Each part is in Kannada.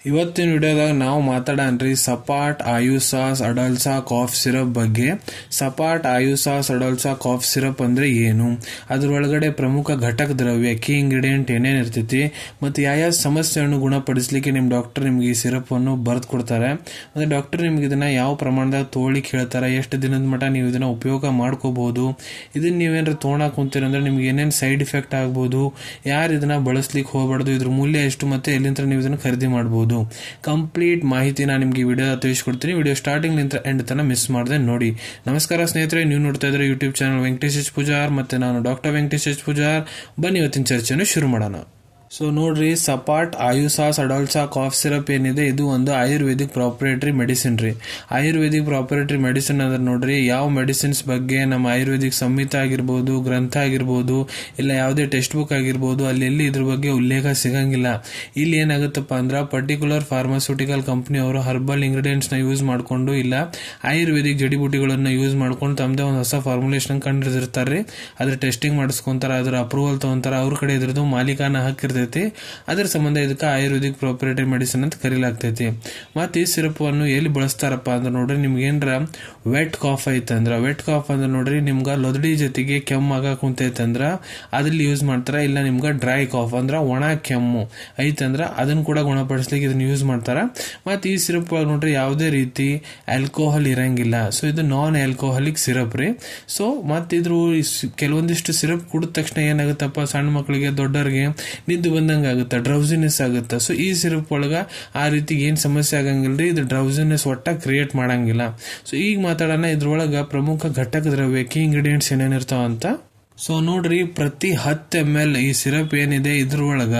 ಇವತ್ತಿನ ವಿಡಿಯೋದಾಗ ನಾವು ಮಾತಾಡೋಣ್ರಿ ಸಪಾಟ್ ಆಯುಸಾಸ್ ಅಡಲ್ಸಾ ಕಾಫ್ ಸಿರಪ್ ಬಗ್ಗೆ. ಸಪಾಟ್ ಆಯುಸಾಸ್ ಅಡಲ್ಸಾ ಕಾಫ್ ಸಿರಪ್ ಅಂದ್ರೆ ಏನು, ಅದರೊಳಗಡೆ ಪ್ರಮುಖ ಘಟಕ ದ್ರವ್ಯ ಕೀ ಇಂಗ್ರೀಡಿಯೆಂಟ್ ಏನೇನು ಇರ್ತೈತಿ, ಮತ್ತು ಯಾವ ಸಮಸ್ಯೆಯನ್ನು ಗುಣಪಡಿಸಲಿಕ್ಕೆ ನಿಮ್ಮ ಡಾಕ್ಟರ್ ನಿಮ್ಗೆ ಈ ಸಿರಪ್ ಅನ್ನು ಬರೆದು ಕೊಡ್ತಾರೆ, ಮತ್ತು ಡಾಕ್ಟರ್ ನಿಮ್ಗೆ ಇದನ್ನ ಯಾವ ಪ್ರಮಾಣದಾಗ ತೋಳಿಕ್ ಹೇಳ್ತಾರೆ, ಎಷ್ಟು ದಿನದ ಮಟ್ಟ ನೀವು ಇದನ್ನ ಉಪಯೋಗ ಮಾಡ್ಕೋಬಹುದು, ಇದನ್ನ ನೀವೇನಾರ ತೊಗೊಳಕ್ ಕುಂತೀರಂದ್ರೆ ನಿಮ್ಗೆ ಏನೇನು ಸೈಡ್ ಇಫೆಕ್ಟ್ ಆಗ್ಬೋದು, ಯಾರು ಇದನ್ನ ಬಳಸ್ಲಿಕ್ಕೆ ಹೋಗಬಾರ್ದು, ಇದ್ರ ಮೂಲ್ಯ ಎಷ್ಟು, ಮತ್ತೆ ಎಲ್ಲಿಂದ ನೀವು ಇದನ್ನ ಖರೀದಿ ಮಾಡಬಹುದು, ಕಂಪ್ಲೀಟ್ ಮಾಹಿತಿ ನಾನು ನಿಮಗೆ ವಿಡಿಯೋ ತಿಳಿಸ್ಕೊಡ್ತೀನಿ. ವಿಡಿಯೋ ಸ್ಟಾರ್ಟಿಂಗ್ ನಿಂತ ಎಂಡ್ ತನಕ ಮಿಸ್ ಮಾಡದೆ ನೋಡಿ. ನಮಸ್ಕಾರ ಸ್ನೇಹಿತರೆ, ನೀವು ನೋಡ್ತಾ ಇದ್ರೆ YouTube channel Venkatesh H Pujar, ಮತ್ತೆ ನಾನು ಡಾಕ್ಟರ್ ವೆಂಕಟೇಶ್ ಎಚ್ ಪೂಜಾರ್. ಬನ್ನಿ ಇವತ್ತಿನ ಚರ್ಚೆಯನ್ನು ಶುರು ಮಾಡೋಣ. ಸೊ ನೋಡ್ರಿ, ಸಪಾಟ್ ಆಯುಸಾಸ್ ಅಡಲ್ಸಾ ಕಾಫ್ ಸಿರಪ್ ಏನಿದೆ, ಇದು ಒಂದು ಆಯುರ್ವೇದಿಕ್ ಪ್ರಾಪರೇಟರಿ ಮೆಡಿಸಿನ್ ರೀ. ಆಯುರ್ವೇದಿಕ್ ಪ್ರಾಪರೇಟರಿ ಮೆಡಿಸಿನ್ ಅಂದ್ರೆ ನೋಡ್ರಿ, ಯಾವ ಮೆಡಿಸಿನ್ಸ್ ಬಗ್ಗೆ ನಮ್ಮ ಆಯುರ್ವೇದಿಕ್ ಸಂಹಿತ ಆಗಿರ್ಬೋದು, ಗ್ರಂಥ ಆಗಿರ್ಬೋದು, ಇಲ್ಲ ಯಾವುದೇ ಟೆಕ್ಸ್ಟ್ ಬುಕ್ ಆಗಿರ್ಬೋದು, ಅಲ್ಲಿ ಇದ್ರ ಬಗ್ಗೆ ಉಲ್ಲೇಖ ಸಿಗಂಗಿಲ್ಲ. ಇಲ್ಲಿ ಏನಾಗುತ್ತಪ್ಪ ಅಂದ್ರೆ ಪರ್ಟಿಕ್ಯುಲರ್ ಫಾರ್ಮಾಸ್ಯೂಟಿಕಲ್ ಕಂಪನಿ ಅವರು ಹರ್ಬಲ್ ಇಂಗ್ರೀಡಿಯೆಂಟ್ಸ್ ನ ಯೂಸ್ ಮಾಡ್ಕೊಂಡು, ಇಲ್ಲ ಆಯುರ್ವೇದಿಕ್ ಜಡಿಬುಟಿಗಳನ್ನ ಯೂಸ್ ಮಾಡ್ಕೊಂಡು ತಮ್ಮದೇ ಒಂದು ಹೊಸ ಫಾರ್ಮುಲೇಷನ್ ಕಂಡಿರ್ತಾರೆ. ಅದ್ರ ಟೆಸ್ಟಿಂಗ್ ಮಾಡಿಸ್ಕೊಂತಾರ, ಅದ್ರ ಅಪ್ರೂವಲ್ ತಗೊಂತಾರ, ಅವ್ರ ಕಡೆ ಇದ್ರದ್ದು ಮಾಲೀಕಾನ ಹಕ್ಕಿರ್ತೈತಿ. ಅದರ ಸಂಬಂಧ ಇದಕ್ಕೆ ಆಯುರ್ವೇದಿಕ್ ಪ್ರಾಪರೇಟರಿ ಮೆಡಿಸಿನ್ ಅಂತ ಕರೀಲಾಗ್ತೈತಿ. ಮತ್ತೆ ಈ ಸಿರಪ್ ಅನ್ನು ಎಲ್ಲಿ ಬಳಸ್ತಾರಪ್ಪ ಅಂದ್ರೆ ನೋಡ್ರಿ, ನಿಮ್ಗೆ ಏನ್ರ ವೆಟ್ ಕಾಫ್ ಐತಂದ್ರ, ವೆಟ್ ಕಾಫ್ ಅಂದ್ರೆ ನೋಡ್ರಿ ನಿಮ್ಗ ಲೊದಡಿ ಜೊತೆಗೆ ಕೆಮ್ಮಾಗ ಕುಂತೈತಂದ್ರ ಅದ್ರಲ್ಲಿ ಯೂಸ್ ಮಾಡ್ತಾರ. ಇಲ್ಲ ನಿಮ್ಗ ಡ್ರೈ ಕಾಫ್ ಅಂದ್ರ ಒಣ ಕೆಮ್ಮು ಐತಂದ್ರ ಅದನ್ನ ಕೂಡ ಗುಣಪಡಿಸ್ಲಿಕ್ಕೆ ಇದನ್ನ ಯೂಸ್ ಮಾಡ್ತಾರ. ಮತ್ತೆ ಈ ಸಿರಪ್ ನೋಡ್ರಿ ಯಾವುದೇ ರೀತಿ ಆಲ್ಕೋಹಾಲ್ ಇರಂಗಿಲ್ಲ. ಸೊ ಇದು ನಾನ್ ಆಲ್ಕೋಹಾಲಿಕ್ ಸಿರಪ್ ರೀ. ಸೊ ಮತ್ತೆ ಇದ್ರ ಕೆಲವೊಂದಿಷ್ಟು ಸಿರಪ್ ಕುಡಿದ ತಕ್ಷಣ ಏನಾಗುತ್ತಪ್ಪ, ಸಣ್ಣ ಮಕ್ಕಳಿಗೆ ದೊಡ್ಡವರಿಗೆ ನಿದ್ದು ಬಂದಂಗ ಆಗುತ್ತೆ, ಡ್ರೌಸಿನೆಸ್ ಆಗುತ್ತೆ. ಸೊ ಈ ಸಿರಪ್ ಒಳಗ ಆ ರೀತಿ ಏನ್ ಸಮಸ್ಯೆ ಆಗಂಗಿಲ್ರಿ, ಇದು ಡ್ರೌಸಿನೆಸ್ ಒಟ್ಟ ಕ್ರಿಯೇಟ್ ಮಾಡಂಗಿಲ್ಲ. ಸೊ ಈಗ ಮಾತಾಡೋಣ ಇದ್ರೊಳಗ ಪ್ರಮುಖ ಘಟಕ ದ್ರವ್ಯ ಕೀ ಇಂಗ್ರೀಡಿಯೆಂಟ್ಸ್ ಏನೇನಿರ್ತಾವ ಅಂತ. ಸೊ ನೋಡ್ರಿ, ಪ್ರತಿ 10 ml ಈ ಸಿರಪ್ ಏನಿದೆ ಇದ್ರೊಳಗ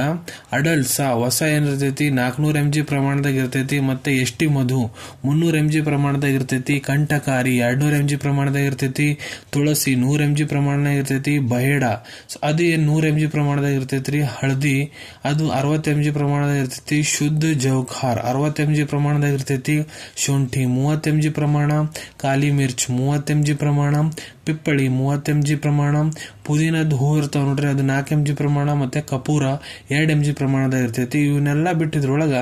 ಅಡಲ್ಸಾ ಹೊಸ ಏನಿರ್ತೈತಿ 400 mg ಪ್ರಮಾಣದಾಗ ಇರ್ತೈತಿ, ಮತ್ತೆ ಎಷ್ಟಿ ಮಧು 300 mg ಪ್ರಮಾಣದಾಗ ಇರ್ತೈತಿ, ಕಂಠಕಾರಿ 200 mg ಪ್ರಮಾಣದಾಗ ಇರ್ತೈತಿ, ತುಳಸಿ 100 mg ಪ್ರಮಾಣದಾಗ ಇರ್ತೈತಿ, ಬಹೇಡ ಅದು 100 mg ಪ್ರಮಾಣದಾಗ ಇರ್ತೈತ್ರಿ, ಹಳದಿ ಅದು 60 mg ಪ್ರಮಾಣದಾಗ ಇರ್ತೈತಿ, ಶುದ್ಧ ಜೌಖಾರ್ 60 mg ಪ್ರಮಾಣದಾಗ ಇರ್ತೈತಿ, ಶುಂಠಿ 30 mg ಪ್ರಮಾಣ, ಕಾಲಿ ಮಿರ್ಚ್ 30 mg ಪ್ರಮಾಣ, ಪಿಪ್ಪಳಿ 30 mg ಪ್ರಮಾಣ, ಪುದೀನದ ಹೂ ಇರ್ತಾವ ನೋಡ್ರಿ ಅದು 4 mg ಪ್ರಮಾಣ, ಮತ್ತೆ ಕಪೂರ 2 mg ಪ್ರಮಾಣದಾಗ ಇರ್ತೈತಿ. ಇವನ್ನೆಲ್ಲ ಬಿಟ್ಟಿದ್ರೊಳಗ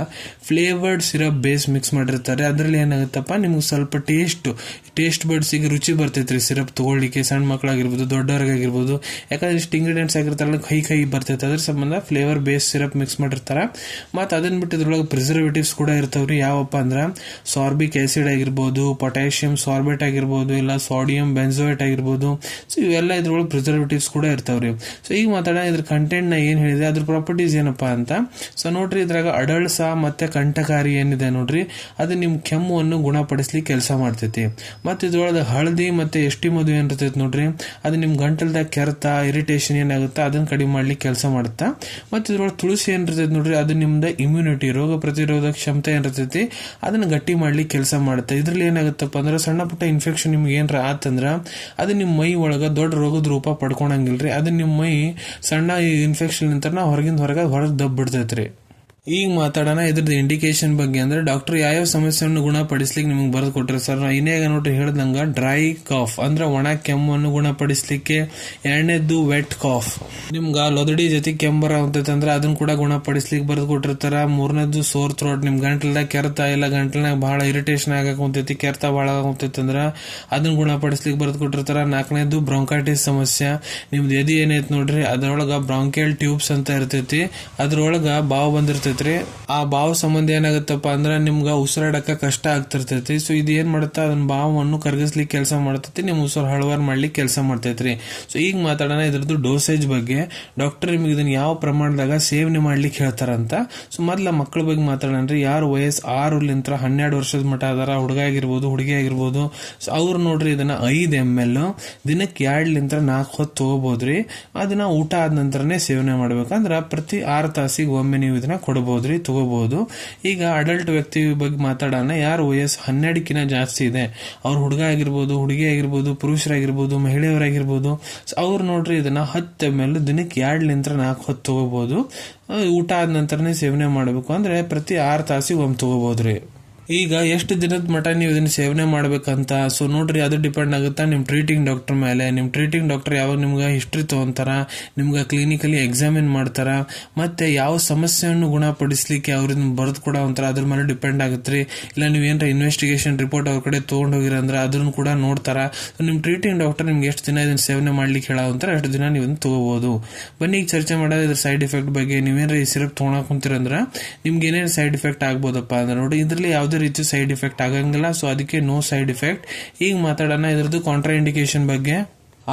ಫ್ಲೇವರ್ಡ್ ಸಿರಪ್ ಬೇಸ್ ಮಿಕ್ಸ್ ಮಾಡಿರ್ತಾರೆ. ಅದ್ರಲ್ಲಿ ಏನಾಗುತ್ತಪ್ಪ, ನಿಮ್ಗೆ ಸ್ವಲ್ಪ ಟೇಸ್ಟ್ ಬಡ್ಸಿಗೆ ರುಚಿ ಬರ್ತೈತ್ರಿ ಸಿರಪ್ ತಗೊಳ್ಳಿಕ್ಕೆ, ಸಣ್ಣ ಮಕ್ಕಳಾಗಿರ್ಬೋದು ದೊಡ್ಡವ್ರಿಗಾಗಿರ್ಬೋದು, ಯಾಕಂದ್ರೆ ಇಷ್ಟು ಇಂಗ್ರೀಡಿಯೆಂಟ್ಸ್ ಆಗಿರ್ತಾರಲ್ಲ ಕೈ ಬರ್ತೈತೆ. ಅದ್ರ ಸಂಬಂಧ ಫ್ಲೇವರ್ ಬೇಸ್ ಸಿರಪ್ ಮಿಕ್ಸ್ ಮಾಡಿರ್ತಾರ. ಮತ್ತೆ ಅದನ್ನ ಬಿಟ್ಟಿದ್ರೊಳಗೆ ಪ್ರಿಸರ್ವೇಟಿವ್ಸ್ ಕೂಡ ಇರ್ತಾವ್ರಿ. ಯಾವಪ್ಪ ಅಂದ್ರ ಸಾರ್ಬಿಕ್ ಆಸಿಡ್ ಆಗಿರ್ಬೋದು, ಪೊಟ್ಯಾಷಿಯಂ ಸಾರ್ಬೇಟ್ ಆಗಿರ್ಬೋದು, ಇಲ್ಲ ಸೋಡಿಯಂ ಬೆಂಜೋಯೇಟ್ ಆಗಿರ್ಬೋದು. ಸೊ ಇವೆಲ್ಲ ಇದ್ರೊಳಗೆ ಪ್ರಿಸರ್ವೇಟಿವ್ಸ್ ಕೂಡ ಇರ್ತಾವ್ರಿ. ಸೊ ಈಗ ಮಾತಾಡೋಣ ಇದ್ರ ಕಂಟೆಂಟ್ ನ ಏನ್ ಹೇಳಿದೆ, ಅದ್ರ ಪ್ರಾಪರ್ಟೀಸ್ ಏನಪ್ಪಾ ಅಂತ. ಸೊ ನೋಡ್ರಿ, ಇದ್ರಾಗ ಅಡಲ್ಸಾ ಮತ್ತೆ ಕಂಠಕಾರಿ ಏನಿದೆ ನೋಡ್ರಿ, ಅದು ನಿಮ್ ಕೆಮ್ಮುವನ್ನು ಗುಣಪಡಿಸ್ಲಿಕ್ಕೆ ಕೆಲಸ ಮಾಡ್ತೈತಿ. ಮತ್ತೆ ಇದ್ರೊಳಗೆ ಹಳದಿ ಮತ್ತೆ ಎಷ್ಟಿ ಮಧು ಏನಿರ್ತೈತಿ ನೋಡ್ರಿ, ಅದು ನಿಮ್ ಗಂಟಲ್ದಾಗ ಕೆರೆತ ಇರಿಟೇಷನ್ ಏನಾಗುತ್ತೆ ಅದನ್ನ ಕಡಿಮೆ ಮಾಡ್ಲಿಕ್ಕೆ ಕೆಲಸ ಮಾಡುತ್ತಾ. ಮತ್ತೆ ಇದ್ರೊಳಗೆ ತುಳಸಿ ಏನಿರ್ತೈತಿ ನೋಡ್ರಿ, ಅದು ನಿಮ್ದ ಇಮ್ಯುನಿಟಿ ರೋಗ ಪ್ರತಿರೋಧಕ ಕ್ಷಮತೆ ಏನಿರ್ತೈತಿ ಅದನ್ನ ಗಟ್ಟಿ ಮಾಡ್ಲಿಕ್ಕೆ ಕೆಲಸ ಮಾಡುತ್ತೆ. ಇದ್ರಲ್ಲಿ ಏನಾಗುತ್ತಪ್ಪ ಅಂದ್ರೆ ಸಣ್ಣ ಪುಟ್ಟ ಇನ್ಫೆಕ್ಷನ್ ನಿಮ್ಗೆ ಏನ್ರ ಆತಂದ್ರ ಅದು ನಿಮ್ ಮೈ ಒಳಗ ದೊಡ್ಡ ರೋಗದ ರೂಪ ಪಡ್ಕೊಳಂಗಿಲ್ರಿ. ಅದು ನಿಮ್ ಮೈ ಸಣ್ಣ ಇನ್ಫೆಕ್ಷನ್ ನಿಂತ ಹೊರಗೆ ದಬ್ ಬಿಡ್ತೈತ್ರಿ. ಈಗ ಮಾತಾಡೋಣ ಇದ್ರದ್ದು ಇಂಡಿಕೇಶನ್ ಬಗ್ಗೆ. ಅಂದ್ರೆ ಡಾಕ್ಟರ್ ಯಾವ ಸಮಸ್ಯೆಯನ್ನು ಗುಣಪಡಿಸ್ಲಿಕ್ಕೆ ನಿಮ್ಗೆ ಬರೆದು ಕೊಟ್ಟರೆ ಸರ್, ಇನ್ನೇಗ ನೋಡ್ರಿ ಹೇಳ್ದಂಗ ಡ್ರೈ ಕಾಫ್ ಅಂದ್ರೆ ಒಣ ಕೆಮ್ಮನ್ನು ಗುಣಪಡಿಸ್ಲಿಕ್ಕೆ, ಎರಡನೇದ್ದು ವೆಟ್ ಕಾಫ್ ನಿಮ್ಗ ಲೊದಡಿ ಜೊತೆ ಕೆಮ್ಮರ ಅಂತಂದ್ರೆ ಅದನ್ನ ಕೂಡ ಗುಣಪಡಿಸ್ಲಿಕ್ಕೆ ಬರೆದು ಕೊಟ್ಟಿರ್ತಾರ. ಮೂರನೇದ್ದು ಸೋರ್ ಥ್ರೋಟ್, ನಿಮ್ ಗಂಟಲ್ದಾಗ ಕೆರೆತ ಇಲ್ಲ ಗಂಟಲ್ನಾಗ ಬಹಳ ಇರಿಟೇಷನ್ ಆಗಕುಂತೈತಿ, ಕೆರೆತ ಬಹಳ ಆಗುಂತೈತಿ ಅಂದ್ರ ಅದನ್ನ ಗುಣಪಡಿಸ್ಲಿಕ್ಕೆ ಬರೆದು ಕೊಟ್ಟಿರ್ತಾರ. ನಾಲ್ಕನೇದ್ದು ಬ್ರಾಂಕೈಟಿಸ್ ಸಮಸ್ಯೆ, ನಿಮ್ದು ಎದಿ ಏನೈತಿ ನೋಡ್ರಿ ಅದರೊಳಗ ಬ್ರಾಂಕಿಯಲ್ ಟ್ಯೂಬ್ಸ್ ಅಂತ ಇರ್ತೈತಿ, ಅದ್ರೊಳಗ ಬಾವು ಬಂದಿರ್ತೈತಿ. ಆ ಬಾವು ಸಂಬಂಧ ಏನಾಗುತ್ತಪ್ಪ ಅಂದ್ರೆ ನಿಮ್ಗ ಉಸಿರಾಡಕ ಕಷ್ಟ ಆಗ್ತಿರ್ತೈತಿ. ಸೊ ಇದು ಏನ್ ಮಾಡುತ್ತ ಅದನ್ನ ಬಾವನ್ನು ಕರಗಿಸ್ಲಿಕ್ಕೆ ಕೆಲಸ ಮಾಡ್ತೈತಿ, ನಿಮ್ ಉಸಿರು ಹಳವಾರ್ ಮಾಡ್ಲಿಕ್ಕೆ ಕೆಲಸ ಮಾಡ್ತೈತ್ರಿ. ಸೊ ಈಗ ಮಾತಾಡೋಣ ಇದ್ರದ್ದು ಡೋಸೇಜ್ ಬಗ್ಗೆ. ಡಾಕ್ಟರ್ ನಿಮ್ಗೆ ಇದನ್ನ ಯಾವ ಪ್ರಮಾಣದಾಗ ಸೇವನೆ ಮಾಡ್ಲಿಕ್ಕೆ ಹೇಳ್ತಾರಂತ. ಸೊ ಮೊದ್ಲ ಮಕ್ಕಳ ಬಗ್ಗೆ ಮಾತಾಡೋಣ್ರಿ. ಯಾರು ವಯಸ್ಸು 6 12 ವರ್ಷದ ಮಟ್ಟ ಅದಾರ, ಹುಡುಗ ಆಗಿರ್ಬೋದು ಹುಡುಗಿ ಆಗಿರ್ಬೋದು, ಸೊ ಅವ್ರು ನೋಡ್ರಿ ಇದನ್ನ 5 ml ದಿನಕ್ಕೆ 2 4 ಹೊತ್ತು ತಗೋಬಹುದ್ರಿ. ಅದನ್ನ ಊಟ ಆದ ನಂತರನೇ ಸೇವನೆ ಮಾಡ್ಬೇಕಂದ್ರ ಪ್ರತಿ 6 ತಾಸಿಗೆ ಒಮ್ಮೆ ನೀವು ಇದನ್ನ ಕೊಡಬಹುದ್ರಿ, ತಗೋಬಹುದು. ಈಗ ಅಡಲ್ಟ್ ವ್ಯಕ್ತಿ ಬಗ್ಗೆ ಮಾತಾಡೋಣ. ಯಾರು ವಯಸ್ಸು 12 ಜಾಸ್ತಿ ಇದೆ, ಅವ್ರ ಹುಡುಗ ಆಗಿರ್ಬೋದು ಹುಡುಗಿ ಆಗಿರ್ಬೋದು, ಪುರುಷರಾಗಿರ್ಬೋದು ಮಹಿಳೆಯರಾಗಿರ್ಬೋದು, ಅವ್ರು ನೋಡ್ರಿ ಇದನ್ನ 10 ml ದಿನಕ್ಕೆ 2 4 ಹೊತ್ತು ತಗೋಬಹುದು. ಊಟ ಆದ ನಂತರನೇ ಸೇವನೆ ಮಾಡಬೇಕು. ಅಂದ್ರೆ ಪ್ರತಿ 6 ತಾಸಿಗೆ ಒಮ್ಮೆ ತಗೋಬಹುದ್ರಿ. ಈಗ ಎಷ್ಟು ದಿನದ ಮಟ್ಟ ನೀವು ಇದನ್ನ ಸೇವನೆ ಮಾಡ್ಬೇಕಂತ ಸೊ ನೋಡ್ರಿ, ಅದು ಡಿಪೆಂಡ್ ಆಗುತ್ತಾ ನಿಮ್ಮ ಟ್ರೀಟಿಂಗ್ ಡಾಕ್ಟರ್ ಮೇಲೆ. ನಿಮ್ಮ ಟ್ರೀಟಿಂಗ್ ಡಾಕ್ಟರ್ ಯಾವಾಗ ನಿಮ್ಗೆ ಹಿಸ್ಟ್ರಿ ತೊಗೊಂತಾರ, ನಿಮ್ಗೆ ಕ್ಲಿನಿಕಲಿ ಎಕ್ಸಾಮಿನ್ ಮಾಡ್ತಾರ, ಮತ್ತೆ ಯಾವ ಸಮಸ್ಯೆಯನ್ನು ಗುಣಪಡಿಸ್ಲಿಕ್ಕೆ ಅವ್ರನ್ನ ಬರೆದು ಕೂಡ ಒಂಥರ ಅದ್ರ ಮೇಲೆ ಡಿಪೆಂಡ್ ಆಗುತ್ತೆ ರೀ. ಇಲ್ಲ ನೀವು ಏನಾರ ಇನ್ವೆಸ್ಟಿಗೇಷನ್ ರಿಪೋರ್ಟ್ ಅವ್ರ ಕಡೆ ತೊಗೊಂಡು ಹೋಗಿರಂದ್ರೆ ಅದನ್ನು ಕೂಡ ನೋಡ್ತಾರ. ನಿಮ್ಮ ಟ್ರೀಟಿಂಗ್ ಡಾಕ್ಟರ್ ನಿಮ್ಗೆ ಎಷ್ಟು ದಿನ ಇದನ್ನ ಸೇವನೆ ಮಾಡ್ಲಿಕ್ಕೆ ಹೇಳೋಂತಾರೆ ಅಷ್ಟು ದಿನ ನೀವು ತಗೋಬಹುದು. ಬನ್ನಿ ಈಗ ಚರ್ಚೆ ಮಾಡೋದು ಇದ್ರ ಸೈಡ್ ಎಫೆಕ್ಟ್ ಬಗ್ಗೆ. ನೀವೇನಾರ ಈ ಸಿರಪ್ ತೊಗೊಳಕ್ ಕುಂತೀರಂದ್ರೆ ನಿಮ್ಗೆ ಏನೇನು ಸೈಡ್ ಎಫೆಕ್ಟ್ ಆಗ್ಬೋದಪ್ಪ ಅಂದ್ರೆ ನೋಡಿ, ಇದರಲ್ಲಿ ಯಾವುದೇ ರೀತಿ ಸೈಡ್ ಎಫೆಕ್ಟ್ ಆಗಂಗಿಲ್ಲ. ಸೊ ಅದಕ್ಕೆ ನೋ ಸೈಡ್ ಎಫೆಕ್ಟ್. ಈಗ ಮಾತಾಡೋಣ ಇದ್ರದ್ದು ಕಾಂಟ್ರಾ ಇಂಡಿಕೇಶನ್ ಬಗ್ಗೆ.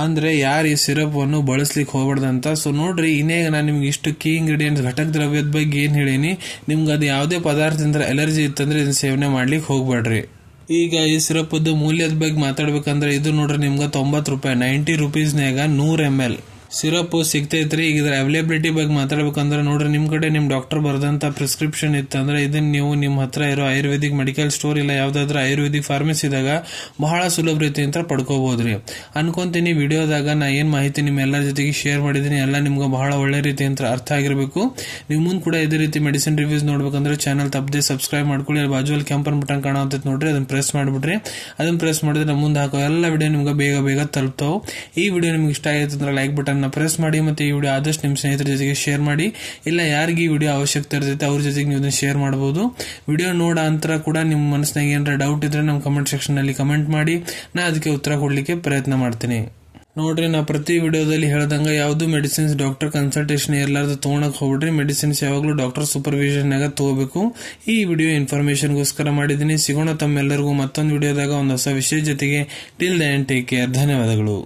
ಅಂದ್ರೆ ಯಾರು ಈ ಸಿರಪ್ ಅನ್ನು ಬಳಸ್ಲಿಕ್ಕೆ ಹೋಗ್ಬಾರ್ದಂತ. ಸೊ ನೋಡ್ರಿ, ಇನ್ನೇಗ ನಾನು ನಿಮ್ಗೆ ಇಷ್ಟು ಕೀ ಇಂಗ್ರೀಡಿಯೆಂಟ್ಸ್ ಘಟಕ ದ್ರವ್ಯದ ಬಗ್ಗೆ ಏನ್ ಹೇಳೀನಿ, ನಿಮ್ಗೆ ಅದು ಯಾವುದೇ ಪದಾರ್ಥದಿಂದ ಅಲರ್ಜಿ ಇತ್ತಂದ್ರೆ ಇದನ್ನ ಸೇವನೆ ಮಾಡ್ಲಿಕ್ಕೆ ಹೋಗ್ಬೇಡ್ರಿ. ಈಗ ಈ ಸಿರಪ್ ಮೂಲ್ಯದ ಬಗ್ಗೆ ಮಾತಾಡ್ಬೇಕಂದ್ರೆ ಇದು ನೋಡ್ರಿ ನಿಮ್ಗೆ 90 ರೂಪಾಯಿ, 90 ರೂಪೀಸ್ನಾಗ 100 ml ಸಿರಪ್ ಸಿಗ್ತೈತ್ರಿ. ಈಗ ಇದರ ಅವೈಲೇಬಿಲಿಟಿ ಬಗ್ಗೆ ಮಾತಾಡ್ಬೇಕಂದ್ರೆ ನೋಡ್ರಿ, ನಿಮ್ ಕಡೆ ನಿಮ್ ಡಾಕ್ಟರ್ ಬರೆದಂತ ಪ್ರಿಸ್ಕ್ರಿಪ್ಷನ್ ಇತ್ತಂದ್ರೆ ಇದನ್ನ ನೀವು ನಿಮ್ಮ ಹತ್ರ ಇರೋ ಆಯುರ್ವೇದಿಕ್ ಮೆಡಿಕಲ್ ಸ್ಟೋರ್ ಇಲ್ಲ ಯಾವ್ದಾದ್ರು ಆಯುರ್ವೇದಿಕ್ ಫಾರ್ಮಸಿದಾಗ ಬಹಳ ಸುಲಭ ರೀತಿಯಿಂದ ಪಡ್ಕೋಬಹುದ್ರಿ ಅನ್ಕೊಂತೀನಿ. ವಿಡಿಯೋದಾಗ ನಾ ಏನ್ ಮಾಹಿತಿ ನಿಮ್ಮೆಲ್ಲರ ಜೊತೆಗೆ ಶೇರ್ ಮಾಡಿದೀನಿ ಎಲ್ಲ ನಿಮ್ಗೆ ಬಹಳ ಒಳ್ಳೆ ರೀತಿಯಿಂದ ಅರ್ಥ ಆಗಿರ್ಬೇಕು. ನೀವು ಮುಂದೆ ಕೂಡ ಇದೇ ರೀತಿ ಮೆಡಿಸಿನ್ ರಿವ್ಯೂಸ್ ನೋಡ್ಬೇಕಂದ್ರೆ ಚಾನಲ್ ತಪ್ಪದೆ ಸಬ್ಸ್ಕ್ರೈಬ್ ಮಾಡ್ಕೊಳ್ಳಿ. ಅಲ್ಲಿ ಬಾಜುವಲ್ಲಿ ಕೆಂಪನ್ ಬಟನ್ ಕಾಣುತ್ತೆ ನೋಡ್ರಿ, ಅದನ್ನ ಪ್ರೆಸ್ ಮಾಡ್ಬಿಡ್ರಿ. ಅದನ್ನ ಪ್ರೆಸ್ ಮಾಡಿದ್ರೆ ನಮ್ಮ ಮುಂದೆ ಹಾಕೋ ಎಲ್ಲ ವಿಡಿಯೋ ನಿಮ್ಗೆ ಬೇಗ ತಲುಪ್ತಾವ್. ಈ ವಿಡಿಯೋ ನಿಮ್ಗೆ ಇಷ್ಟ ಆಯ್ತು ಅಂದ್ರೆ ಲೈಕ್ ಬಟನ್ ಪ್ರೆಸ್ ಮಾಡಿ, ಮತ್ತೆ ಈ ವಿಡಿಯೋ ಆದಷ್ಟು ನಿಮ್ಮ ಸ್ನೇಹಿತರ ಜೊತೆಗೆ ಶೇರ್ ಮಾಡಿ. ಇಲ್ಲ ಯಾರಿಗೆ ಈ ವಿಡಿಯೋ ಅವಶ್ಯಕತೆ ಇರ್ತೈತೆ ಅವ್ರ ಜೊತೆಗೆ ನೀವು ಶೇರ್ ಮಾಡಬಹುದು. ವಿಡಿಯೋ ನೋಡ ಅಂತರ ಕೂಡ ನಿಮ್ಮ ಮನಸ್ಸಿನಾಗ ಏನಾರ ಡೌಟ್ ಇದ್ರೆ ನಮ್ಮ ಕಮೆಂಟ್ ಸೆಕ್ಷನ್ ನಲ್ಲಿ ಕಮೆಂಟ್ ಮಾಡಿ, ನಾ ಅದಕ್ಕೆ ಉತ್ತರ ಕೊಡ್ಲಿಕ್ಕೆ ಪ್ರಯತ್ನ ಮಾಡ್ತೀನಿ. ನೋಡ್ರಿ, ನಾ ಪ್ರತಿ ವಿಡಿಯೋದಲ್ಲಿ ಹೇಳ್ದಂಗ ಯಾವ್ದು ಮೆಡಿಸಿನ್ಸ್ ಡಾಕ್ಟರ್ ಕನ್ಸಲ್ಟೇಷನ್ ಇರ್ಲಾರ್ದು ತಗೊಳಕ್ ಹೋಗ್ಬಿಡ್ರಿ. ಮೆಡಿಸಿನ್ಸ್ ಯಾವಾಗಲೂ ಡಾಕ್ಟರ್ ಸೂಪರ್ವಿಷನ್ ನಾಗ ತಗೋಬೇಕು. ಈ ವಿಡಿಯೋ ಇನ್ಫಾರ್ಮೇಶನ್ಗೋಸ್ಕರ ಮಾಡಿದ್ದೀನಿ. ಸಿಗೋಣ ತಮ್ಮೆಲ್ಲರಿಗೂ ಮತ್ತೊಂದು ವಿಡಿಯೋದಾಗ ಒಂದು ಹೊಸ ವಿಷಯ ಜೊತೆಗೆ. Till then take care. ಧನ್ಯವಾದಗಳು.